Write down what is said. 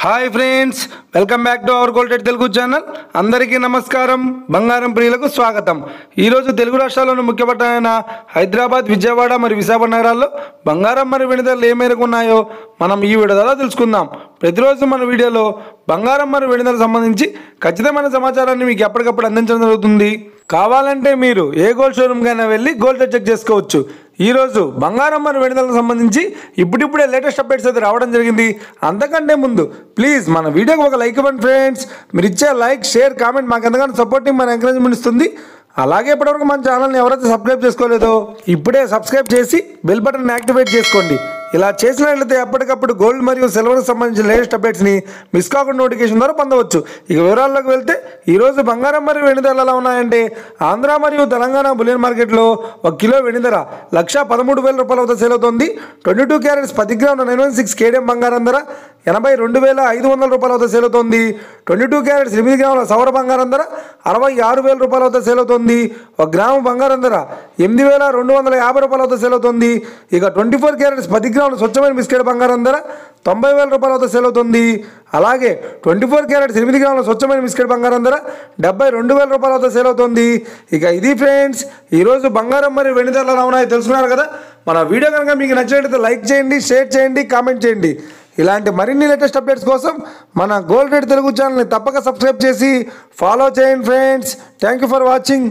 Hi friends, welcome back to our gold Telugu channel. అందరికీ నమస్కారం. బంగారం ప్రియులకు స్వాగతం. ఈరోజు తెలుగు రాష్ట్రాల్లోని ముఖ్య పట్టణమైన హైదరాబాద్, విజయవాడ మరియు విశాఖపట్నం నగరాల్లో బంగారం మరియు వెండి ధరలు ఏ మేరకు ఉన్నాయో మనం ఈ వీడియో ద్వారా తెలుసుకుందాం. ప్రతిరోజు మన వీడియోలో బంగారం మరియు వెండి ధరలకు సంబంధించి ఖచ్చితమైన సమాచారాన్ని మీకు ఎప్పటికప్పుడు అందించడం జరుగుతుంది. కావాలంటే మీరు ఏ గోల్డ్ షోరూమ్కైనా వెళ్ళి గోల్డ్ చెక్ చేసుకోవచ్చు. ఈరోజు బంగారం మరియు వెండి ధరలకు సంబంధించి ఇప్పుడిప్పుడే లేటెస్ట్ అప్డేట్స్ అయితే రావడం జరిగింది. అంతకంటే ముందు ప్లీజ్ మన వీడియోకి ఒక లైక్ ఇవ్వండి ఫ్రెండ్స్. మీరు ఇచ్చే లైక్, షేర్, కామెంట్ మాకు ఎంతగానో సపోర్టింగ్, మన ఎంకరేజ్మెంట్ ఇస్తుంది. అలాగే ఇప్పటివరకు మన ఛానల్ని ఎవరైతే సబ్స్క్రైబ్ చేసుకోలేదో ఇప్పుడే సబ్స్క్రైబ్ చేసి బెల్ బటన్ యాక్టివేట్ చేసుకోండి. ఇలా చేసినట్లయితే ఎప్పటికప్పుడు గోల్డ్ మరియు సిల్వర్కి సంబంధించిన లేటెస్ట్ అప్డేట్స్ని మిస్ కాకుండా నోటిఫికేషన్ ద్వారా పొందవచ్చు. ఇక వివరాల్లోకి వెళ్తే ఈరోజు బంగారం మరియు వెండి ధరలు ఎలా ఉన్నాయంటే, ఆంధ్ర మరియు తెలంగాణ బులియన్ మార్కెట్లో 1 కిలో వెండి ధర 1,13,000 రూపాయల వద్ద సేల్ అవుతుంది. 22 క్యారెట్స్ 10 గ్రాముల 916 కేడిఎం బంగారం ధర 82,500 రూపాయల వద్ద సేల్ అవుతుంది. 22 క్యారెట్స్ 8 గ్రాముల సౌర బంగారం ధర 66,000 రూపాయల వద్ద సేల్ అవుతుంది. 1 గ్రాము బంగారం ధర 8,250 రూపాయల వద్ద సేల్ అవుతుంది. ఇక 24 క్యారెట్స్ 10 గ్రాముల స్వచ్ఛమైన బిస్కెట్ బంగారం ధర 90,000 రూపాయల వద్ద సేల్ అవుతుంది. అలాగే 24 క్యారెట్స్ 8 గ్రాముల స్వచ్ఛమైన బిస్కెట్ బంగారం ధర 72,000 రూపాయల వద్ద సేల్ అవుతుంది. ఇక ఇది ఫ్రెండ్స్ ఈరోజు బంగారం మరియు వెండి ధరలు ఎలా ఉన్నాయో తెలుసుకున్నారు కదా. మన వీడియో కనుక మీకు నచ్చినట్లయితే లైక్ చేయండి, షేర్ చేయండి, కామెంట్ చేయండి. ఇలాంటి మరిన్ని లేటెస్ట్ అప్డేట్స్ కోసం మన గోల్డ్ రేట్ తెలుగు ఛానల్ని తప్పక సబ్స్క్రైబ్ చేసి ఫాలో చేయండి friends. Thank you for watching.